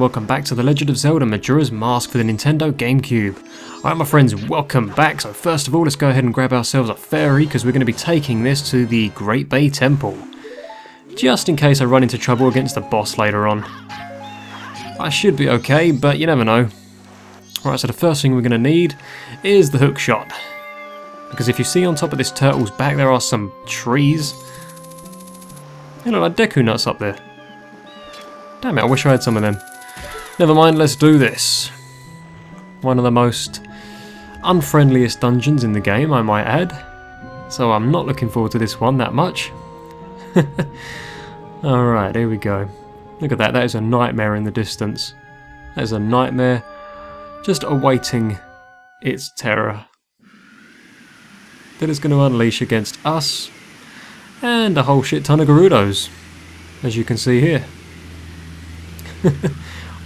Welcome back to The Legend of Zelda Majora's Mask for the Nintendo GameCube. Alright my friends, welcome back. So first of all, let's go ahead and grab ourselves a ferry because we're going to be taking this to the Great Bay Temple. Just in case I run into trouble against the boss later on. I should be okay, but you never know. Alright, so the first thing we're going to need is the hook shot. Because if you see on top of this turtle's back there are some trees. You know, like Deku nuts up there. Damn it, I wish I had some of them. Never mind, let's do this. One of the most unfriendliest dungeons in the game, I might add. So I'm not looking forward to this one that much. Alright, here we go. Look at that, that is a nightmare in the distance. That is a nightmare just awaiting its terror. That it's going to unleash against us and a whole shit ton of Gerudos, as you can see here.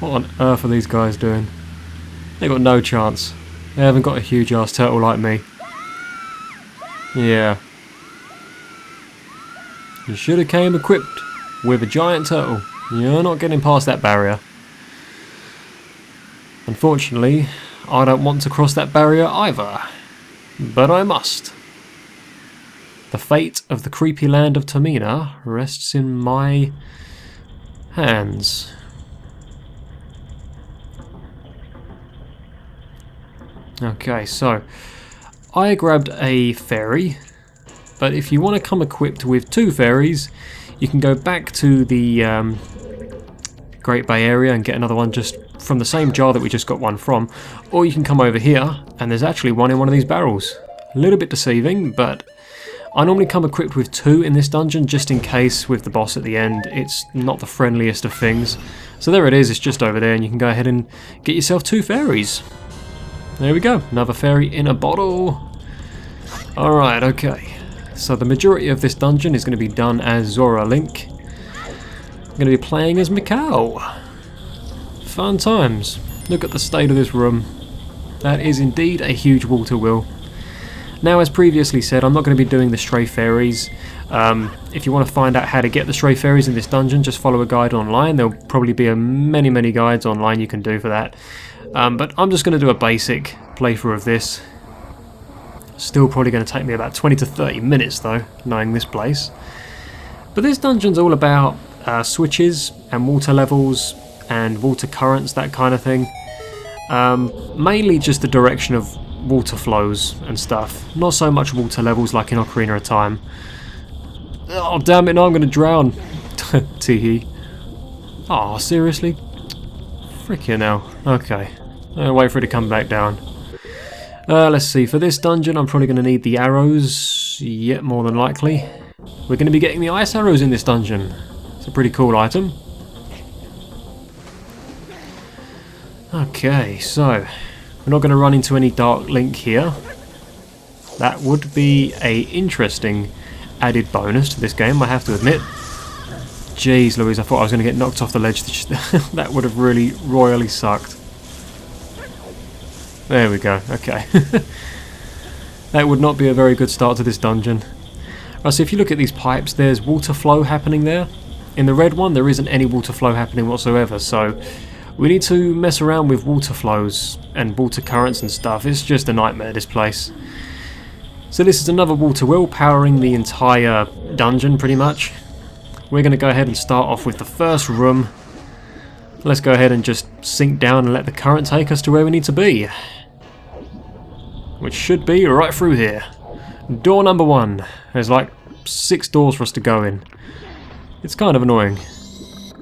What on earth are these guys doing? They got no chance. They haven't got a huge ass turtle like me. Yeah. You should have came equipped with a giant turtle. You're not getting past that barrier. Unfortunately, I don't want to cross that barrier either. But I must. The fate of the creepy land of Tamina rests in my hands. Okay, so I grabbed a ferry, but if you want to come equipped with two ferries, you can go back to the Great Bay area and get another one just from the same jar that we just got one from, or you can come over here and there's actually one in one of these barrels. A little bit deceiving, but I normally come equipped with two in this dungeon just in case with the boss at the end it's not the friendliest of things. So there it is, it's just over there and you can go ahead and get yourself two ferries. There we go, another fairy in a bottle. Alright, okay. So the majority of this dungeon is going to be done as Zora Link. I'm going to be playing as Mikau. Fun times. Look at the state of this room. That is indeed a huge water wheel. Now, as previously said, I'm not going to be doing the stray fairies. If you want to find out how to get the stray fairies in this dungeon, just follow a guide online. There'll probably be many guides online you can do for that. But I'm just going to do a basic playthrough of this. Still probably going to take me about 20 to 30 minutes though, knowing this place. But this dungeon's all about switches and water levels and water currents, that kind of thing. Mainly just the direction of water flows and stuff. Not so much water levels like in Ocarina of Time. Oh damn it, now I'm going to drown. Teehee. Oh, seriously? Frickin' hell. Okay. I'll wait for it to come back down. Let's see, for this dungeon I'm probably going to need the arrows, yet more than likely. We're going to be getting the ice arrows in this dungeon. It's a pretty cool item. Okay, so we're not going to run into any Dark Link here. That would be a interesting added bonus to this game, I have to admit. Jeez Louise, I thought I was going to get knocked off the ledge. That would have really royally sucked. There we go, okay. That would not be a very good start to this dungeon. Right, so if you look at these pipes, there's water flow happening there. In the red one, there isn't any water flow happening whatsoever, so we need to mess around with water flows and water currents and stuff. It's just a nightmare, this place. So this is another water wheel powering the entire dungeon, pretty much. We're going to go ahead and start off with the first room. Let's go ahead and just sink down and let the current take us to where we need to be. Which should be right through here. Door number 1. There's like 6 doors for us to go in. It's kind of annoying.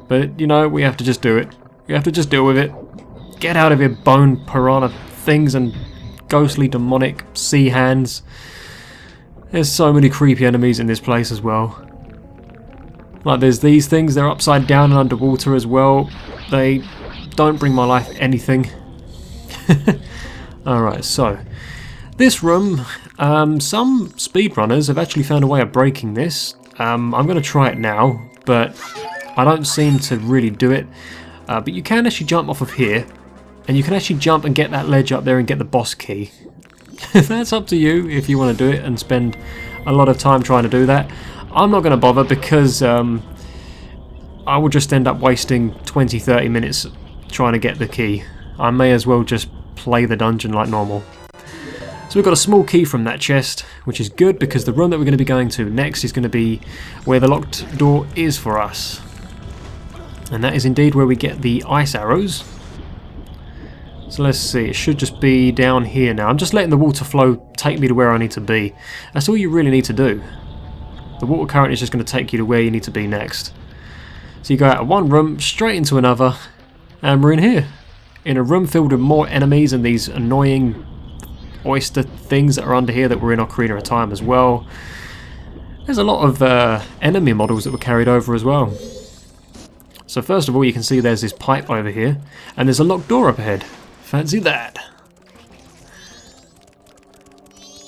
But, you know, we have to just do it. We have to just deal with it. Get out of here, bone piranha things and ghostly demonic sea hands. There's so many creepy enemies in this place as well. Like there's these things, they're upside down and underwater as well. They don't bring my life anything. Alright, so this room, some speedrunners have actually found a way of breaking this. I'm going to try it now, but I don't seem to really do it. But you can actually jump off of here, and you can actually jump and get that ledge up there and get the boss key. That's up to you if you want to do it and spend a lot of time trying to do that. I'm not going to bother because I will just end up wasting 20-30 minutes trying to get the key. I may as well just play the dungeon like normal. So we've got a small key from that chest, which is good because the room that we're going to be going to next is going to be where the locked door is for us. And that is indeed where we get the ice arrows. So let's see, it should just be down here now. I'm just letting the water flow take me to where I need to be. That's all you really need to do. The water current is just going to take you to where you need to be next. So you go out of one room, straight into another, and we're in here. In a room filled with more enemies and these annoying oyster things that are under here that were in Ocarina of Time as well. There's a lot of enemy models that were carried over as well. So first of all, you can see there's this pipe over here, and there's a locked door up ahead. Fancy that.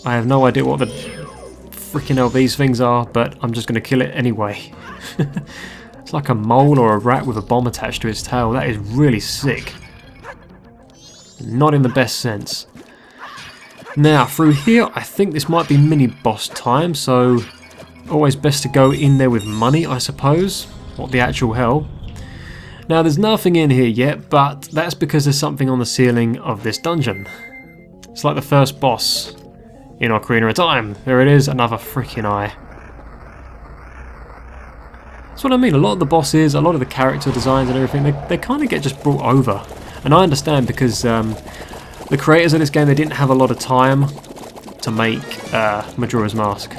I have no idea what the freaking hell these things are, but I'm just going to kill it anyway. It's like a mole or a rat with a bomb attached to its tail. That is really sick. Not in the best sense. Now, through here, I think this might be mini-boss time, so always best to go in there with money, I suppose. What the actual hell. Now, there's nothing in here yet, but that's because there's something on the ceiling of this dungeon. It's like the first boss in Ocarina of Time. There it is, another freaking eye. That's what I mean, a lot of the bosses, a lot of the character designs and everything, they kind of get just brought over. And I understand because the creators of this game, they didn't have a lot of time to make Majora's Mask.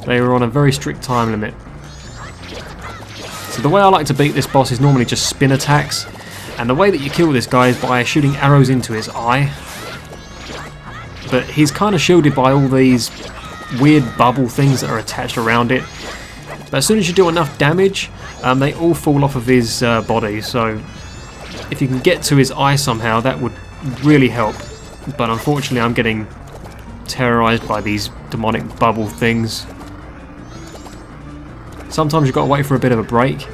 They were on a very strict time limit. So the way I like to beat this boss is normally just spin attacks, and the way that you kill this guy is by shooting arrows into his eye. But he's kind of shielded by all these weird bubble things that are attached around it. But as soon as you do enough damage, they all fall off of his body, so if you can get to his eye somehow, that would really help. But unfortunately I'm getting terrorized by these demonic bubble things. Sometimes you've got to wait for a bit of a break,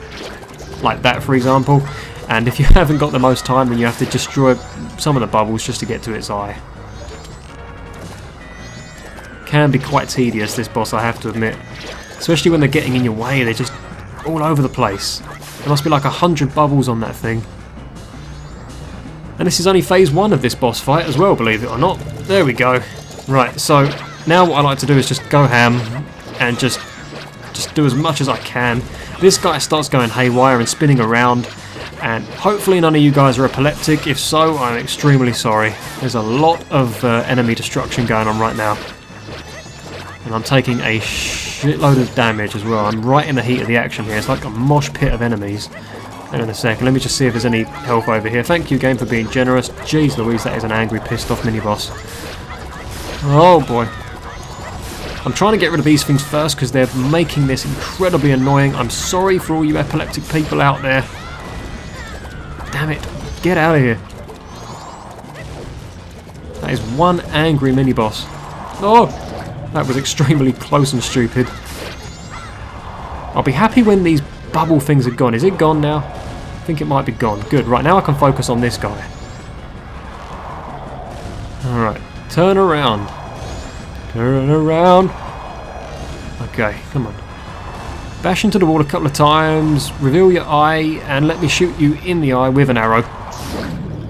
like that for example, and if you haven't got the most time, then you have to destroy some of the bubbles just to get to its eye. Can be quite tedious, this boss, I have to admit. Especially when they're getting in your way, they're just all over the place. There must be like 100 bubbles on that thing. And this is only phase 1 of this boss fight as well, believe it or not. There we go. Right, so now what I like to do is just go ham and just do as much as I can. This guy starts going haywire and spinning around, and hopefully none of you guys are epileptic. If so, I'm extremely sorry. There's a lot of enemy destruction going on right now. And I'm taking a shitload of damage as well. I'm right in the heat of the action here. It's like a mosh pit of enemies. Hang on a second, let me just see if there's any health over here. Thank you, game, for being generous. Jeez Louise, that is an angry, pissed off mini-boss. Oh boy. I'm trying to get rid of these things first because they're making this incredibly annoying. I'm sorry for all you epileptic people out there. Damn it, get out of here. That is one angry mini-boss. Oh, that was extremely close and stupid. I'll be happy when these bubble things are gone. Is it gone now? I think it might be gone. Good, right, now I can focus on this guy. Alright, turn around. Turn around. Okay, come on. Bash into the wall a couple of times, reveal your eye, and let me shoot you in the eye with an arrow.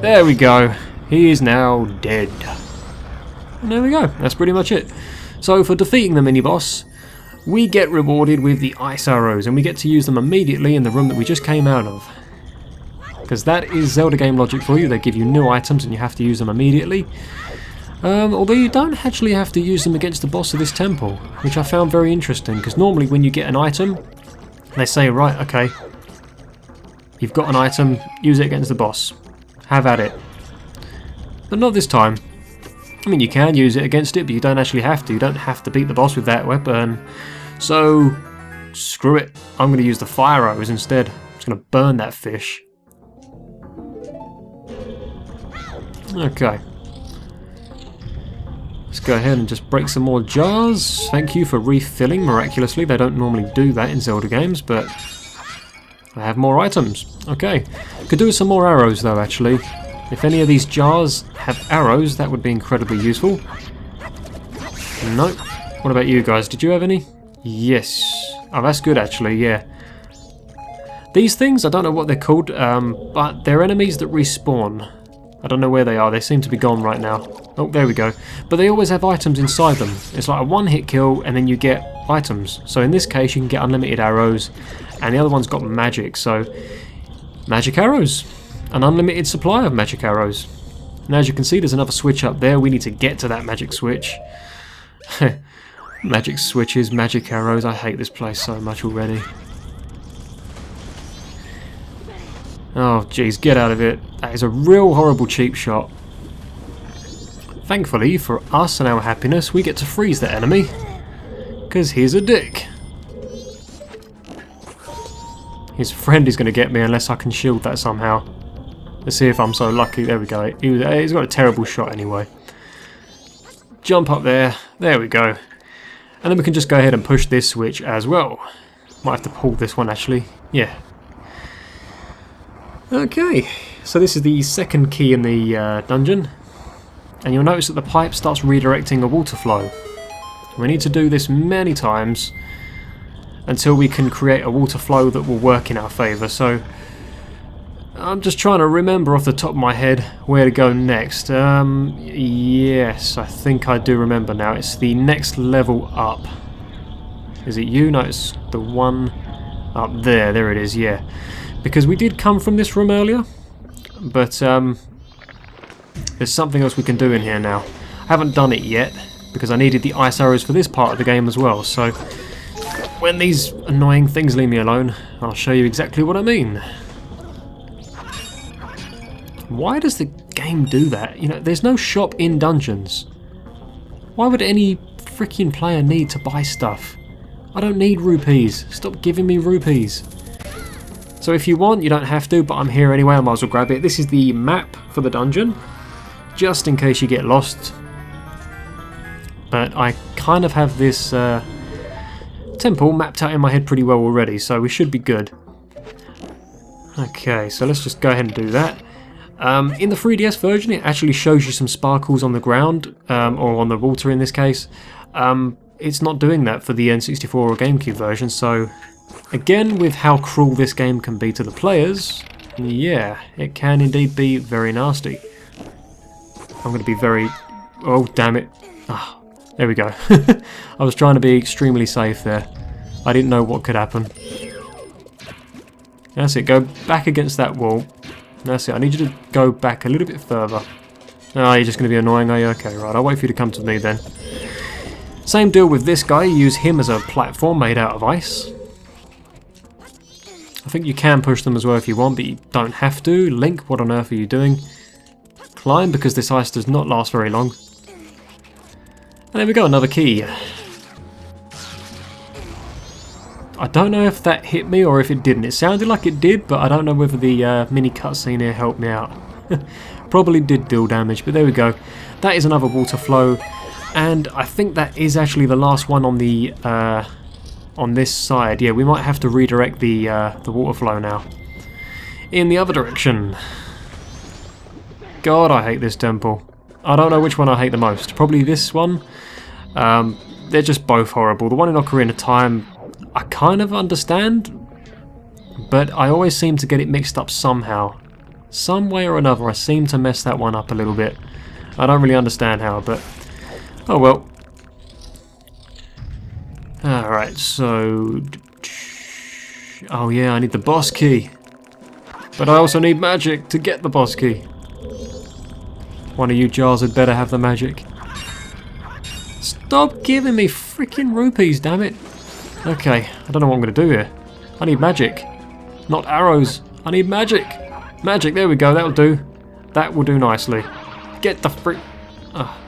There we go. He is now dead. And there we go. That's pretty much it. So for defeating the mini-boss, we get rewarded with the ice arrows, and we get to use them immediately in the room that we just came out of. Because that is Zelda game logic for you. They give you new items and you have to use them immediately. Although you don't actually have to use them against the boss of this temple, which I found very interesting, because normally when you get an item, they say, right, okay, you've got an item, use it against the boss. Have at it. But not this time. I mean, you can use it against it, but you don't actually have to. You don't have to beat the boss with that weapon. So, screw it. I'm going to use the fire arrows instead. I'm just going to burn that fish. Okay. Let's go ahead and just break some more jars. Thank you for refilling miraculously. They don't normally do that in Zelda games, but I have more items. Okay. Could do with some more arrows though, actually. If any of these jars have arrows, that would be incredibly useful. Nope. What about you guys? Did you have any? Yes. Oh, that's good actually, yeah. These things, I don't know what they're called, but they're enemies that respawn. I don't know where they are, they seem to be gone right now. Oh, there we go. But they always have items inside them. It's like a one-hit kill and then you get items. So in this case you can get unlimited arrows, and the other one's got magic, so magic arrows. An unlimited supply of magic arrows. And as you can see, there's another switch up there. We need to get to that magic switch. Magic switches, magic arrows, I hate this place so much already. Oh jeez, get out of it. That is a real horrible cheap shot. Thankfully for us and our happiness, we get to freeze the enemy, because he's a dick. His friend is going to get me unless I can shield that somehow. Let's see if I'm so lucky. There we go. He's got a terrible shot anyway. Jump up there. There we go. And then we can just go ahead and push this switch as well. Might have to pull this one actually. Yeah. Okay, so this is the second key in the dungeon, and you'll notice that the pipe starts redirecting a water flow. We need to do this many times until we can create a water flow that will work in our favour, so I'm just trying to remember off the top of my head where to go next. Yes, I think I do remember now. It's the next level up. Is it you? No, it's the one up there. There it is, yeah. Because we did come from this room earlier, but there's something else we can do in here now. I haven't done it yet, because I needed the ice arrows for this part of the game as well, so when these annoying things leave me alone, I'll show you exactly what I mean. Why does the game do that? You know, there's no shop in dungeons. Why would any freaking player need to buy stuff? I don't need rupees. Stop giving me rupees. So if you want, you don't have to, but I'm here anyway, I might as well grab it. This is the map for the dungeon, just in case you get lost. But I kind of have this temple mapped out in my head pretty well already, so we should be good. Okay, so let's just go ahead and do that. In the 3DS version, it actually shows you some sparkles on the ground, or on the water in this case. It's not doing that for the N64 or GameCube version, so again, with how cruel this game can be to the players, yeah, it can indeed be very nasty. I'm going to be very... Oh, damn it. Ah, there we go. I was trying to be extremely safe there. I didn't know what could happen. That's it, go back against that wall. That's it, I need you to go back a little bit further. Oh, you're just going to be annoying, are you? Okay, right, I'll wait for you to come to me then. Same deal with this guy, you use him as a platform made out of ice. I think you can push them as well if you want, but you don't have to. Link, what on earth are you doing? Climb, because this ice does not last very long. And there we go, another key. I don't know if that hit me or if it didn't. It sounded like it did, but I don't know whether the mini cutscene here helped me out. Probably did deal damage, but there we go. That is another water flow, and I think that is actually the last one on the on this side. Yeah, we might have to redirect the water flow now in the other direction. God, I hate this temple. I don't know which one I hate the most. Probably this one. They're just both horrible. The one in Ocarina of Time, I kind of understand, but I always seem to get it mixed up somehow. Some way or another, I seem to mess that one up a little bit. I don't really understand how, but oh well. Alright, so... Oh yeah, I need the boss key. But I also need magic to get the boss key. One of you jars had better have the magic. Stop giving me freaking rupees, damn it. Okay, I don't know what I'm going to do here. I need magic. Not arrows. I need magic. Magic, there we go, that'll do. That will do nicely. Get the frick... Oh.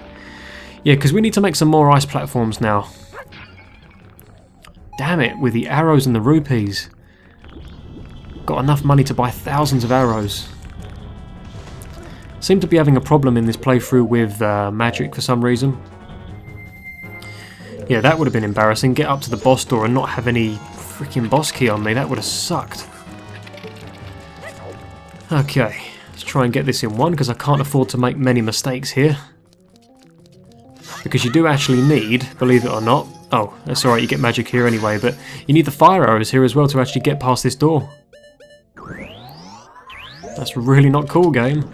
Yeah, because we need to make some more ice platforms now. Damn it, with the arrows and the rupees. Got enough money to buy thousands of arrows. Seem to be having a problem in this playthrough with magic for some reason. Yeah, that would have been embarrassing. Get up to the boss door and not have any freaking boss key on me. That would have sucked. Okay, let's try and get this in one, because I can't afford to make many mistakes here. Because you do actually need, believe it or not... Oh, that's alright, you get magic here anyway, but you need the fire arrows here as well to actually get past this door. That's really not cool, game.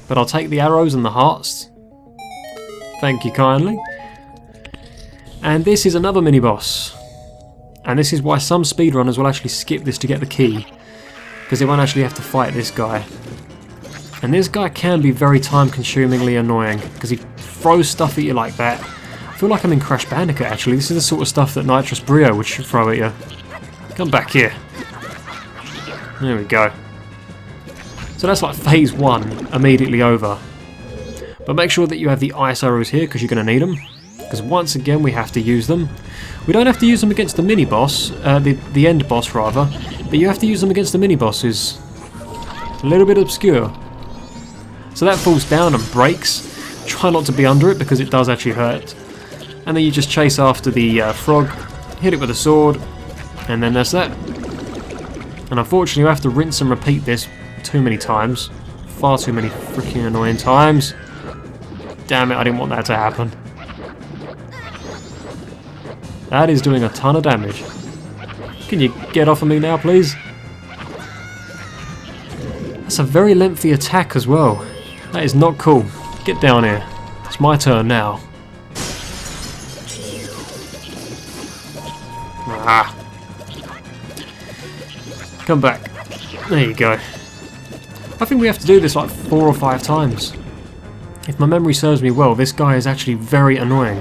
But I'll take the arrows and the hearts. Thank you kindly. And this is another mini-boss. And this is why some speedrunners will actually skip this to get the key. Because they won't actually have to fight this guy. And this guy can be very time-consumingly annoying. Because he throws stuff at you like that. I feel like I'm in Crash Bandicoot actually. This is the sort of stuff that Nitrous Brio would throw at you. Come back here. There we go. So that's like phase 1 immediately over. But make sure that you have the ice arrows here because you're going to need them. Because once again we have to use them. We don't have to use them against the mini-boss, the end boss rather, but you have to use them against the mini-boss who's a little bit obscure. So that falls down and breaks. Try not to be under it because it does actually hurt. And then you just chase after the frog, hit it with a sword, and then that's that. And unfortunately you have to rinse and repeat this too many times. Far too many freaking annoying times. Damn it, I didn't want that to happen. That is doing a ton of damage. Can you get off of me now, please? That's a very lengthy attack as well. That is not cool. Get down here. It's my turn now. Ah. Come back. There you go. I think we have to do this like 4 or 5 times. If my memory serves me well, this guy is actually very annoying.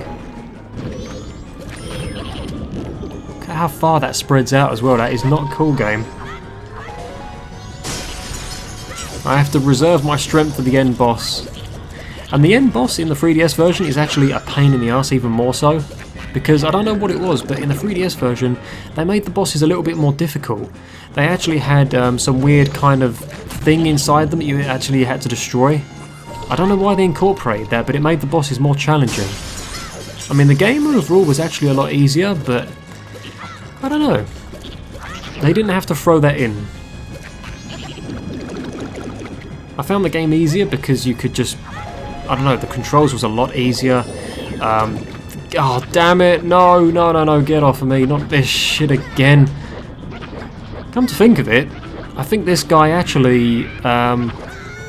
Look at how far that spreads out as well. That is not a cool, game. I have to reserve my strength for the end boss. And the end boss in the 3DS version is actually a pain in the ass even more so. Because I don't know what it was, but in the 3DS version they made the bosses a little bit more difficult. They actually had some weird kind of thing inside them that you actually had to destroy. I don't know why they incorporated that, but it made the bosses more challenging. I mean, the game overall was actually a lot easier, but I don't know. They didn't have to throw that in. I found the game easier because you could just, I don't know, the controls was a lot easier. Oh, damn it. No, no, no, no, get off of me. Not this shit again. Come to think of it, I think this guy actually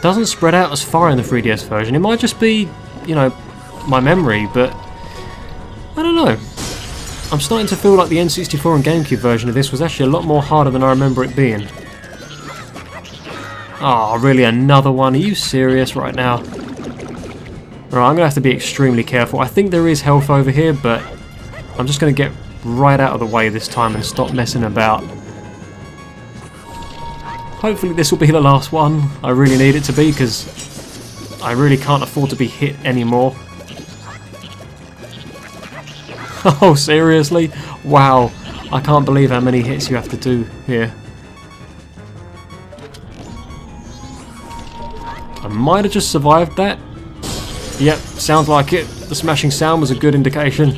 doesn't spread out as far in the 3DS version. It might just be, you know, my memory, but I don't know. I'm starting to feel like the N64 and GameCube version of this was actually a lot more harder than I remember it being. Oh, really? Another one? Are you serious right now? Right, I'm going to have to be extremely careful. I think there is health over here, but I'm just going to get right out of the way this time and stop messing about. Hopefully this will be the last one. I really need it to be because I really can't afford to be hit anymore. Oh, seriously? Wow. I can't believe how many hits you have to do here. I might have just survived that. Yep, sounds like it. The smashing sound was a good indication.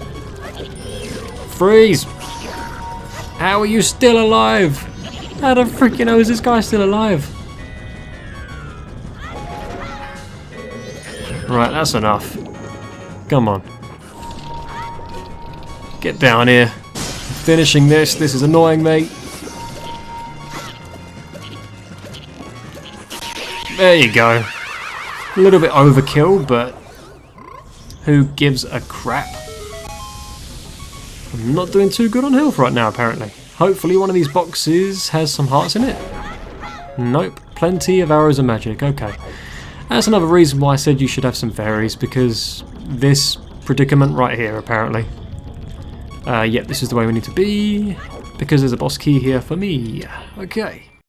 Freeze! How are you still alive? How the freaking hell is this guy still alive? Right, that's enough. Come on. Get down here. I'm finishing this. This is annoying me. There you go. A little bit overkill, but who gives a crap? I'm not doing too good on health right now, apparently. Hopefully one of these boxes has some hearts in it. Nope, plenty of arrows and magic. Okay. That's another reason why I said you should have some fairies, because this predicament right here, apparently. Yep, this is the way we need to be, because there's a boss key here for me. Okay.